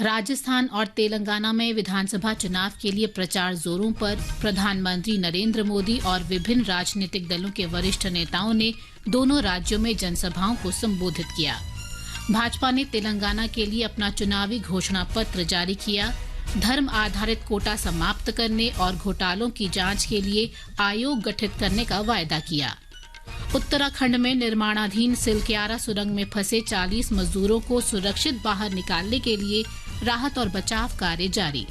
राजस्थान और तेलंगाना में विधानसभा चुनाव के लिए प्रचार जोरों पर। प्रधानमंत्री नरेंद्र मोदी और विभिन्न राजनीतिक दलों के वरिष्ठ नेताओं ने दोनों राज्यों में जनसभाओं को संबोधित किया। भाजपा ने तेलंगाना के लिए अपना चुनावी घोषणा पत्र जारी किया। धर्म आधारित कोटा समाप्त करने और घोटालों की जांच के लिए आयोग गठित करने का वायदा किया। उत्तराखंड में निर्माणाधीन सिलक्यारा सुरंग में फंसे 40 मजदूरों को सुरक्षित बाहर निकालने के लिए राहत और बचाव कार्य जारी।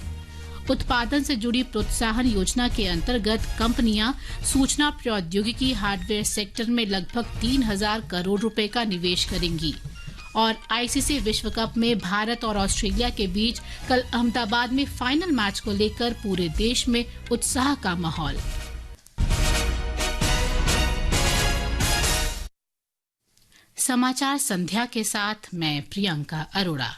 उत्पादन से जुड़ी प्रोत्साहन योजना के अंतर्गत कंपनियां सूचना प्रौद्योगिकी हार्डवेयर सेक्टर में लगभग 3,000 करोड़ रुपए का निवेश करेंगी। और आईसीसी विश्व कप में भारत और ऑस्ट्रेलिया के बीच कल अहमदाबाद में फाइनल मैच को लेकर पूरे देश में उत्साह का माहौल। समाचार संध्या के साथ मैं प्रियंका अरोड़ा।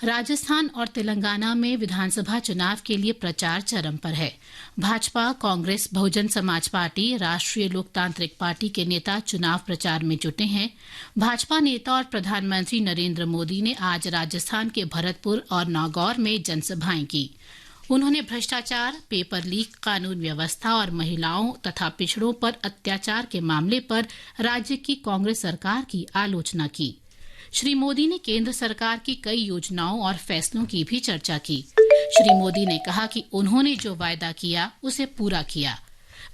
राजस्थान और तेलंगाना में विधानसभा चुनाव के लिए प्रचार चरम पर है। भाजपा, कांग्रेस, बहुजन समाज पार्टी, राष्ट्रीय लोकतांत्रिक पार्टी के नेता चुनाव प्रचार में जुटे हैं। भाजपा नेता और प्रधानमंत्री नरेंद्र मोदी ने आज राजस्थान के भरतपुर और नागौर में जनसभाएं की। उन्होंने भ्रष्टाचार, पेपर लीक, कानून व्यवस्था और महिलाओं तथा पिछड़ों पर अत्याचार के मामले पर राज्य की कांग्रेस सरकार की आलोचना की। श्री मोदी ने केंद्र सरकार की कई योजनाओं और फैसलों की भी चर्चा की। श्री मोदी ने कहा कि उन्होंने जो वायदा किया उसे पूरा किया।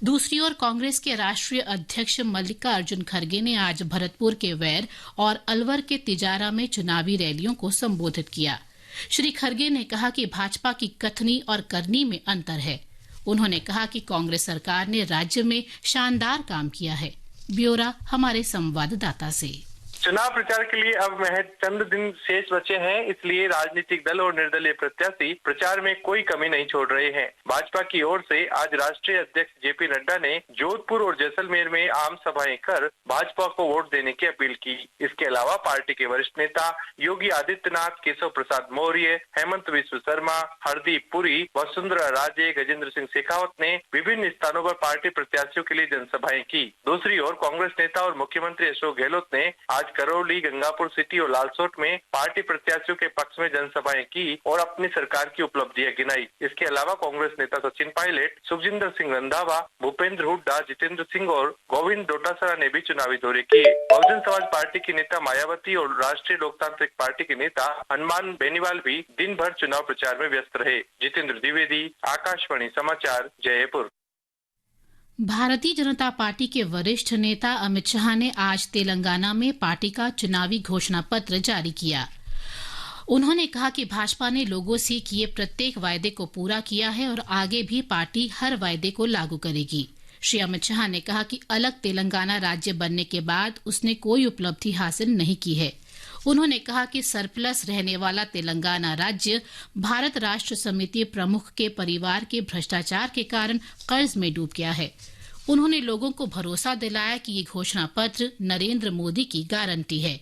दूसरी ओर कांग्रेस के राष्ट्रीय अध्यक्ष मल्लिकार्जुन खड़गे ने आज भरतपुर के वैर और अलवर के तिजारा में चुनावी रैलियों को संबोधित किया। श्री खड़गे ने कहा कि भाजपा की कथनी और करनी में अंतर है। उन्होंने कहा कि कांग्रेस सरकार ने राज्य में शानदार काम किया है। ब्यौरा हमारे संवाददाता से। चुनाव प्रचार के लिए अब महज चंद दिन शेष बचे हैं, इसलिए राजनीतिक दल और निर्दलीय प्रत्याशी प्रचार में कोई कमी नहीं छोड़ रहे हैं। भाजपा की ओर से आज राष्ट्रीय अध्यक्ष जेपी नड्डा ने जोधपुर और जैसलमेर में आम सभाएं कर भाजपा को वोट देने की अपील की। इसके अलावा पार्टी के वरिष्ठ नेता योगी आदित्यनाथ, केशव प्रसाद मौर्य, हेमंत बिस्व शर्मा, हरदीप पुरी, वसुंधरा राजे, गजेंद्र सिंह शेखावत ने विभिन्न स्थानों पर पार्टी प्रत्याशियों के लिए जनसभाएं की। दूसरी ओर कांग्रेस नेता और मुख्यमंत्री अशोक गहलोत ने आज करौली, गंगापुर सिटी और लालसोट में पार्टी प्रत्याशियों के पक्ष में जनसभाएं की और अपनी सरकार की उपलब्धियां गिनाई। इसके अलावा कांग्रेस नेता सचिन पायलट, सुखजिंदर सिंह रंधावा, भूपेंद्र हुड्डा, जितेंद्र सिंह और गोविंद डोटासरा ने भी चुनावी दौरे किए। बहुजन समाज पार्टी की नेता मायावती और राष्ट्रीय लोकतांत्रिक पार्टी के नेता हनुमान बेनीवाल भी दिन भर चुनाव प्रचार में व्यस्त रहे। जितेंद्र द्विवेदी, आकाशवाणी समाचार, जयपुर। भारतीय जनता पार्टी के वरिष्ठ नेता अमित शाह ने आज तेलंगाना में पार्टी का चुनावी घोषणा पत्र जारी किया। उन्होंने कहा कि भाजपा ने लोगों से किए प्रत्येक वायदे को पूरा किया है और आगे भी पार्टी हर वायदे को लागू करेगी। श्री अमित शाह ने कहा कि अलग तेलंगाना राज्य बनने के बाद उसने कोई उपलब्धि हासिल नहीं की है। उन्होंने कहा कि सरप्लस रहने वाला तेलंगाना राज्य भारत राष्ट्र समिति प्रमुख के परिवार के भ्रष्टाचार के कारण कर्ज में डूब गया है। उन्होंने लोगों को भरोसा दिलाया कि ये घोषणा पत्र नरेंद्र मोदी की गारंटी है।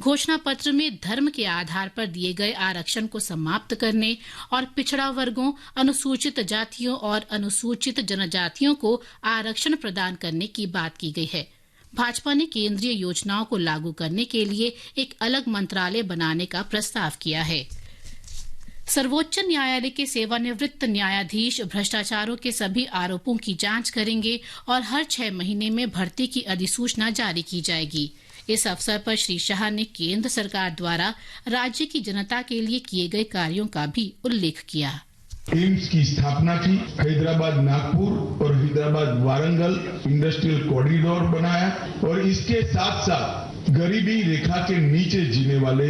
घोषणा पत्र में धर्म के आधार पर दिए गए आरक्षण को समाप्त करने और पिछड़ा वर्गों, अनुसूचित जातियों और अनुसूचित जनजातियों को आरक्षण प्रदान करने की बात की गई है। भाजपा ने केंद्रीय योजनाओं को लागू करने के लिए एक अलग मंत्रालय बनाने का प्रस्ताव किया है। सर्वोच्च न्यायालय के सेवानिवृत्त न्यायाधीश भ्रष्टाचारों के सभी आरोपों की जांच करेंगे और हर 6 महीने में भर्ती की अधिसूचना जारी की जाएगी। इस अवसर पर श्री शाह ने केंद्र सरकार द्वारा राज्य की जनता के लिए किए गए कार्यों का भी उल्लेख किया। एम्स की स्थापना की, हैदराबाद नागपुर और हैदराबाद वारंगल इंडस्ट्रियल कॉरिडोर बनाया और इसके साथ साथ गरीबी रेखा के नीचे जीने वाले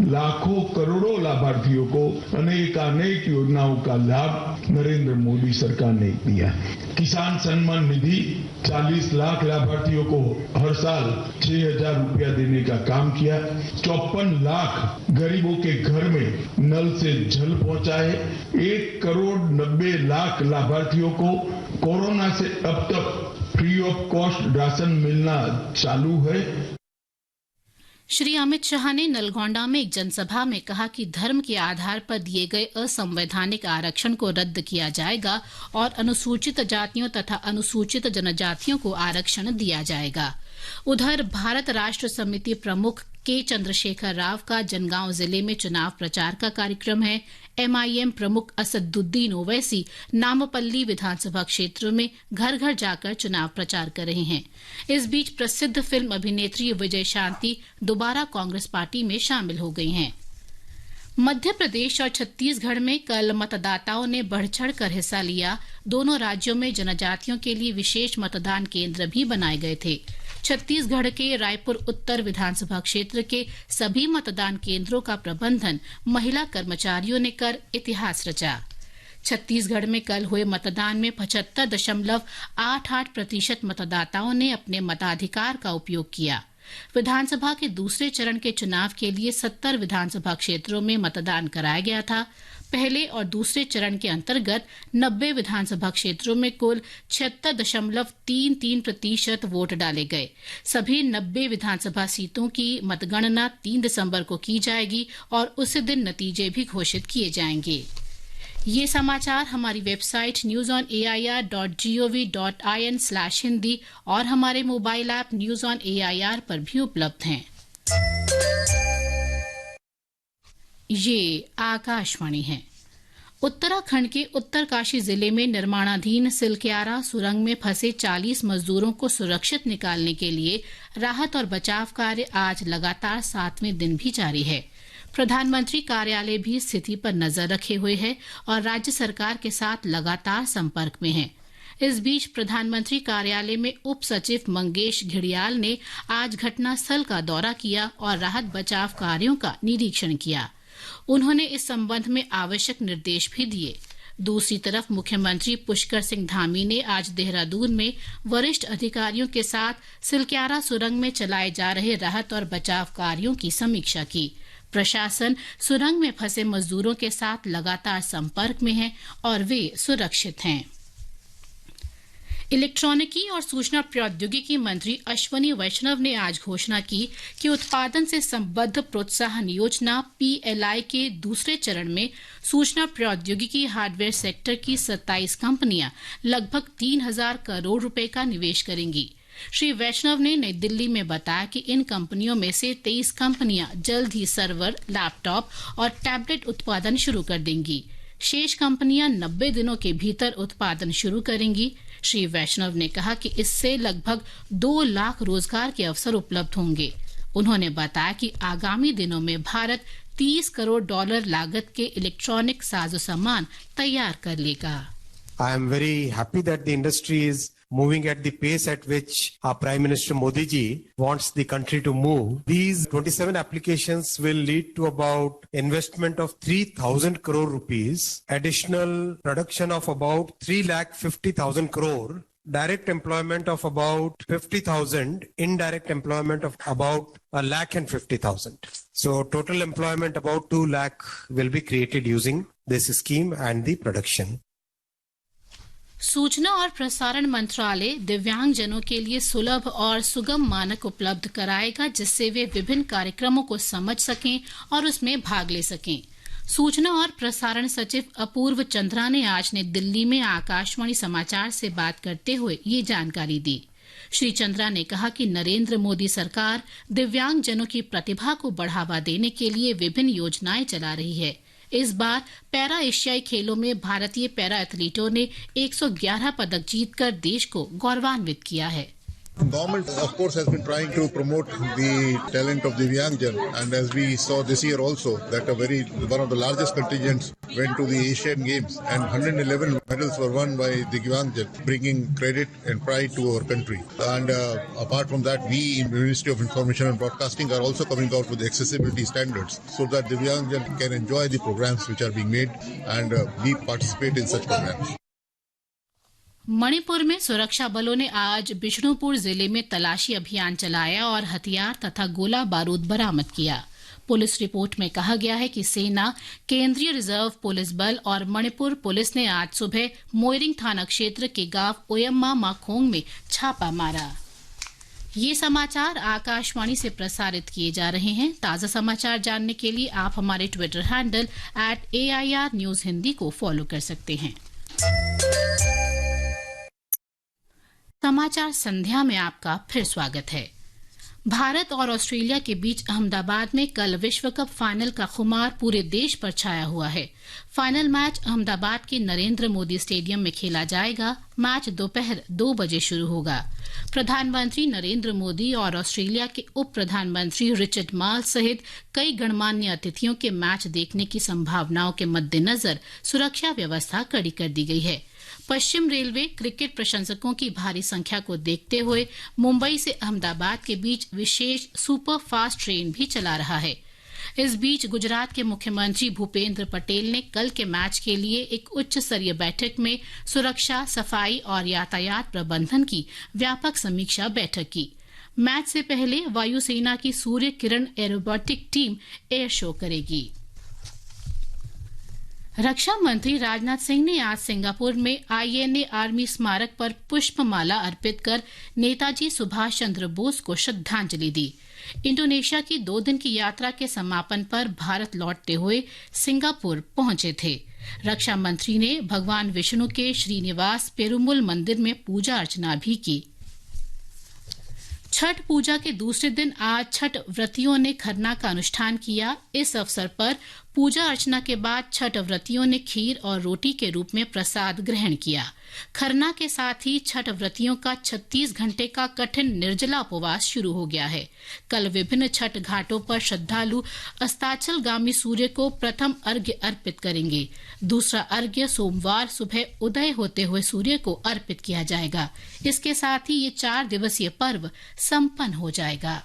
लाखों करोड़ों लाभार्थियों को अनेक योजनाओं का लाभ नरेंद्र मोदी सरकार ने दिया। किसान सम्मान निधि 40 लाख लाभार्थियों को हर साल 6,000 रुपया देने का काम किया। 54 लाख गरीबों के घर में नल से जल पहुंचाए। 1,90,00,000 लाभार्थियों को कोरोना से अब तक फ्री ऑफ कॉस्ट राशन मिलना चालू है। श्री अमित शाह ने नलगोंडा में एक जनसभा में कहा कि धर्म के आधार पर दिए गए असंवैधानिक आरक्षण को रद्द किया जाएगा और अनुसूचित जातियों तथा अनुसूचित जनजातियों को आरक्षण दिया जाएगा। उधर भारत राष्ट्र समिति प्रमुख के चंद्रशेखर राव का जनगांव जिले में चुनाव प्रचार का कार्यक्रम है। एमआईएम प्रमुख असदुद्दीन ओवैसी नामपल्ली विधानसभा क्षेत्र में घर घर जाकर चुनाव प्रचार कर रहे हैं। इस बीच प्रसिद्ध फिल्म अभिनेत्री विजय शांति दोबारा कांग्रेस पार्टी में शामिल हो गई हैं। मध्य प्रदेश और छत्तीसगढ़ में कल मतदाताओं ने बढ़-चढ़ कर हिस्सा लिया। दोनों राज्यों में जनजातियों के लिए विशेष मतदान केंद्र भी बनाए गए थे। छत्तीसगढ़ के रायपुर उत्तर विधानसभा क्षेत्र के सभी मतदान केंद्रों का प्रबंधन महिला कर्मचारियों ने कर इतिहास रचा। छत्तीसगढ़ में कल हुए मतदान में 75.88% मतदाताओं ने अपने मताधिकार का उपयोग किया। विधानसभा के दूसरे चरण के चुनाव के लिए 70 विधानसभा क्षेत्रों में मतदान कराया गया था। पहले और दूसरे चरण के अंतर्गत 90 विधानसभा क्षेत्रों में कुल 76.33% वोट डाले गए। सभी 90 विधानसभा सीटों की मतगणना 3 दिसंबर को की जाएगी और उसी दिन नतीजे भी घोषित किए जाएंगे। ये समाचार हमारी वेबसाइट newsonair.gov.in/hindi और हमारे mobile app news on AIR पर भी उपलब्ध हैं। ये आकाशवाणी है। उत्तराखंड के उत्तरकाशी जिले में निर्माणाधीन सिलक्यारा सुरंग में फंसे 40 मजदूरों को सुरक्षित निकालने के लिए राहत और बचाव कार्य आज लगातार 7वें दिन भी जारी है। प्रधानमंत्री कार्यालय भी स्थिति पर नजर रखे हुए है और राज्य सरकार के साथ लगातार संपर्क में है। इस बीच प्रधानमंत्री कार्यालय में उप सचिव मंगेश घिड़ियाल ने आज घटनास्थल का दौरा किया और राहत बचाव कार्यों का निरीक्षण किया। उन्होंने इस संबंध में आवश्यक निर्देश भी दिए। दूसरी तरफ मुख्यमंत्री पुष्कर सिंह धामी ने आज देहरादून में वरिष्ठ अधिकारियों के साथ सिलक्यारा सुरंग में चलाए जा रहे राहत और बचाव कार्यों की समीक्षा की। प्रशासन सुरंग में फंसे मजदूरों के साथ लगातार संपर्क में है और वे सुरक्षित हैं। इलेक्ट्रॉनिकी और सूचना प्रौद्योगिकी मंत्री अश्वनी वैष्णव ने आज घोषणा की कि उत्पादन से संबद्ध प्रोत्साहन योजना PLI के दूसरे चरण में सूचना प्रौद्योगिकी हार्डवेयर सेक्टर की 27 कंपनियां लगभग 3,000 करोड़ रुपए का निवेश करेंगी। श्री वैष्णव ने नई दिल्ली में बताया कि इन कंपनियों में से 23 कंपनियां जल्द ही सर्वर, लैपटॉप और टैबलेट उत्पादन शुरू कर देंगी। शेष कंपनियां 90 दिनों के भीतर उत्पादन शुरू करेंगी। श्री वैष्णव ने कहा कि इससे लगभग 2 लाख रोजगार के अवसर उपलब्ध होंगे। उन्होंने बताया कि आगामी दिनों में भारत $30 करोड़ लागत के इलेक्ट्रॉनिक साजो सामान तैयार कर लेगा। I am very happy that the industry is moving at the pace at which our Prime Minister Modi ji wants the country to move. These 27 applications will lead to about investment of 3,000 crore rupees, additional production of about 3,50,000 crore, direct employment of about 50,000, indirect employment of about 1,50,000. So total employment about 2 lakh will be created using this scheme and the production. सूचना और प्रसारण मंत्रालय दिव्यांगजनों के लिए सुलभ और सुगम मानक उपलब्ध कराएगा, जिससे वे विभिन्न कार्यक्रमों को समझ सकें और उसमें भाग ले सकें। सूचना और प्रसारण सचिव अपूर्व चंद्रा ने आज नई दिल्ली में आकाशवाणी समाचार से बात करते हुए ये जानकारी दी। श्री चंद्रा ने कहा कि नरेंद्र मोदी सरकार दिव्यांगजनों की प्रतिभा को बढ़ावा देने के लिए विभिन्न योजनाएं चला रही है। इस बार पैरा एशियाई खेलों में भारतीय पैरा एथलीटों ने 111 पदक जीतकर देश को गौरवान्वित किया है। Government, of course, has been trying to promote the talent of the Divyangjan, and as we saw this year also, that one of the largest contingents went to the Asian Games, and 111 medals were won by the Divyangjan, bringing credit and pride to our country. And apart from that, we in the Ministry of Information and Broadcasting are also coming out with accessibility standards, so that Divyangjan can enjoy the programs which are being made, and we participate in such programs. Manipur में सुरक्षा बलों ने आज बिष्णुपुर जिले में तलाशी अभियान चलाया और हथियार तथा गोला बारूद बरामद किया। पुलिस रिपोर्ट में कहा गया है कि सेना, केंद्रीय रिजर्व पुलिस बल और मणिपुर पुलिस ने आज सुबह मोइरिंग थाना क्षेत्र के गांव ओयम्मा माखोंग में छापा मारा। ये समाचार आकाशवाणी से प्रसारित किए जा रहे हैं। ताजा समाचार जानने के लिए आप हमारे Twitter handle @AIR News Hindi को फॉलो कर सकते हैं। समाचार संध्या में आपका फिर स्वागत है। भारत और ऑस्ट्रेलिया के बीच अहमदाबाद में कल विश्व कप फाइनल का खुमार पूरे देश पर छाया हुआ है। फाइनल मैच अहमदाबाद के नरेंद्र मोदी स्टेडियम में खेला जाएगा। मैच दोपहर 2 बजे शुरू होगा। प्रधानमंत्री नरेंद्र मोदी और ऑस्ट्रेलिया के उप प्रधानमंत्री रिचर्ड मार्ल्स सहित कई गणमान्य अतिथियों के मैच देखने की संभावनाओं के मद्देनजर सुरक्षा व्यवस्था कड़ी कर दी गई है। पश्चिम रेलवे क्रिकेट प्रशंसकों की भारी संख्या को देखते हुए मुंबई से अहमदाबाद के बीच विशेष सुपर फास्ट ट्रेन भी चला रहा है। इस बीच गुजरात के मुख्यमंत्री भूपेंद्र पटेल ने कल के मैच के लिए एक उच्च स्तरीय बैठक में सुरक्षा, सफाई और यातायात प्रबंधन की व्यापक समीक्षा बैठक की। मैच से पहले वायुसेना की Surya Kiran एरोबॉटिक team air show करेगी। रक्षा मंत्री राजनाथ सिंह ने आज सिंगापुर में INA आर्मी स्मारक पर पुष्पमाला अर्पित कर नेताजी सुभाष चंद्र बोस को श्रद्धांजलि दी। इंडोनेशिया की 2 दिन की यात्रा के समापन पर भारत लौटते हुए सिंगापुर पहुंचे थे। रक्षा मंत्री ने भगवान विष्णु के श्रीनिवास पेरुमुल मंदिर में पूजा अर्चना भी की। छठ पूजा के दूसरे दिन आज छठ व्रतियों ने खरना का अनुष्ठान किया। इस अवसर पर पूजा अर्चना के बाद छठ व्रतियों ने खीर और रोटी के रूप में प्रसाद ग्रहण किया। खरना के साथ ही छठ व्रतियों का 36 घंटे का कठिन निर्जला उपवास शुरू हो गया है। कल विभिन्न छठ घाटों पर श्रद्धालु अस्ताचलगामी सूर्य को प्रथम अर्घ्य अर्पित करेंगे। दूसरा अर्घ्य सोमवार सुबह उदय होते हुए सूर्य को अर्पित किया जाएगा। इसके साथ ही ये 4 दिवसीय पर्व संपन्न हो जाएगा।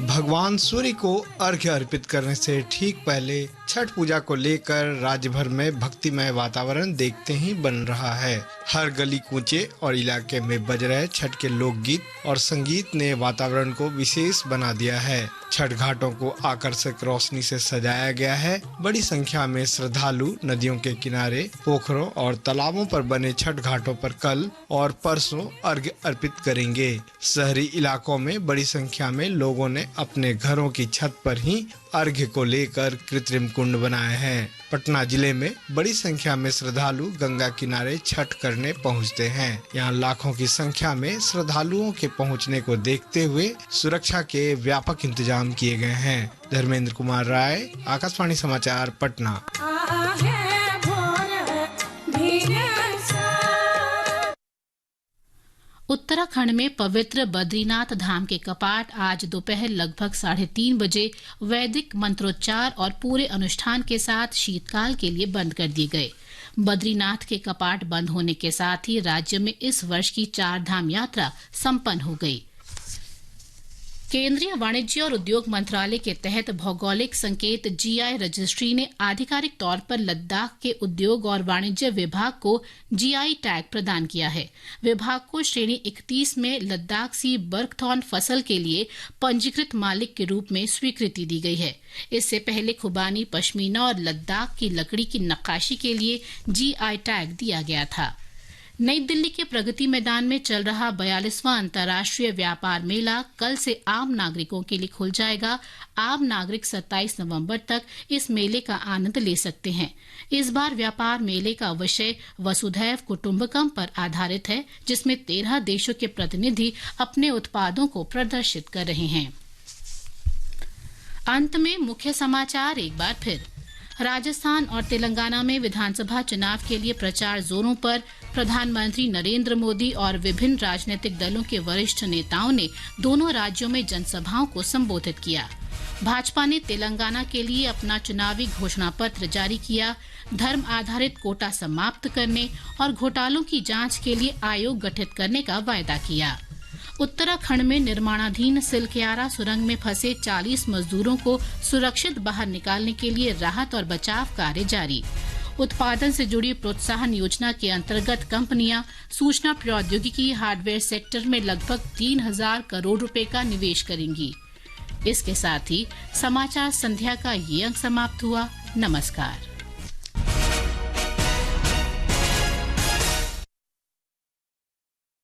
भगवान सूर्य को अर्घ्य अर्पित करने से ठीक पहले छठ पूजा को लेकर राज्य भर में भक्तिमय वातावरण देखते ही बन रहा है। हर गली कूचे और इलाके में बज रहे छठ के लोकगीत और संगीत ने वातावरण को विशेष बना दिया है। छठ घाटों को आकर्षक रोशनी से सजाया गया है। बड़ी संख्या में श्रद्धालु नदियों के किनारे, पोखरों और तालाबों पर बने छठ घाटों पर कल और परसों अर्घ्य अर्पित करेंगे। शहरी इलाकों में बड़ी संख्या में लोगों ने अपने घरों की छत पर ही अर्घ्य को लेकर कृत्रिम कुंड बनाए हैं। पटना जिले में बड़ी संख्या में श्रद्धालु गंगा किनारे छठ करने पहुंचते हैं। यहां लाखों की संख्या में श्रद्धालुओं के पहुंचने को देखते हुए सुरक्षा के व्यापक इंतजाम किए गए हैं। धर्मेंद्र कुमार राय, आकाशवाणी समाचार, पटना। उत्तराखंड में पवित्र बद्रीनाथ धाम के कपाट आज दोपहर लगभग 3:30 बजे वैदिक मंत्रोच्चार और पूरे अनुष्ठान के साथ शीतकाल के लिए बंद कर दिए गए। बद्रीनाथ के कपाट बंद होने के साथ ही राज्य में इस वर्ष की 4 धाम यात्रा संपन्न हो गई। केंद्रीय वाणिज्य और उद्योग मंत्रालय के तहत भौगोलिक संकेत GI रजिस्ट्री ने आधिकारिक तौर पर लद्दाख के उद्योग और वाणिज्य विभाग को GI टैग प्रदान किया है। विभाग को श्रेणी 31 में लद्दाख सी बर्कथॉर्न फसल के लिए पंजीकृत मालिक के रूप में स्वीकृति दी गई है। इससे पहले खुबानी पश्मीना और लद्दाख की लकड़ी की नक्काशी के लिए GI टैग दिया गया था। नई दिल्ली के प्रगति मैदान में चल रहा 42वां अंतर्राष्ट्रीय व्यापार मेला कल से आम नागरिकों के लिए खुल जाएगा। आम नागरिक 27 नवंबर तक इस मेले का आनंद ले सकते हैं। इस बार व्यापार मेले का विषय वसुधैव कुटुंबकम पर आधारित है, जिसमें 13 देशों के प्रतिनिधि अपने उत्पादों को प्रदर्शित कर रहे हैं। अंत में मुख्य समाचार एक बार फिर। राजस्थान और तेलंगाना में विधानसभा चुनाव के लिए प्रचार जोरों पर। प्रधानमंत्री नरेंद्र मोदी और विभिन्न राजनीतिक दलों के वरिष्ठ नेताओं ने दोनों राज्यों में जनसभाओं को संबोधित किया। भाजपा ने तेलंगाना के लिए अपना चुनावी घोषणा पत्र जारी किया। धर्म आधारित कोटा समाप्त करने और घोटालों की जांच के लिए आयोग गठित करने का वायदा किया। उत्तराखंड में निर्माणाधीन सिलक्यारा सुरंग में फंसे 40 मजदूरों को सुरक्षित बाहर निकालने के लिए राहत और बचाव कार्य जारी। उत्पादन से जुड़ी प्रोत्साहन योजना के अंतर्गत कंपनियां सूचना प्रौद्योगिकी हार्डवेयर सेक्टर में लगभग 3000 करोड़ रुपए का निवेश करेंगी। इसके साथ ही समाचार संध्या का ये अंक समाप्त हुआ। नमस्कार।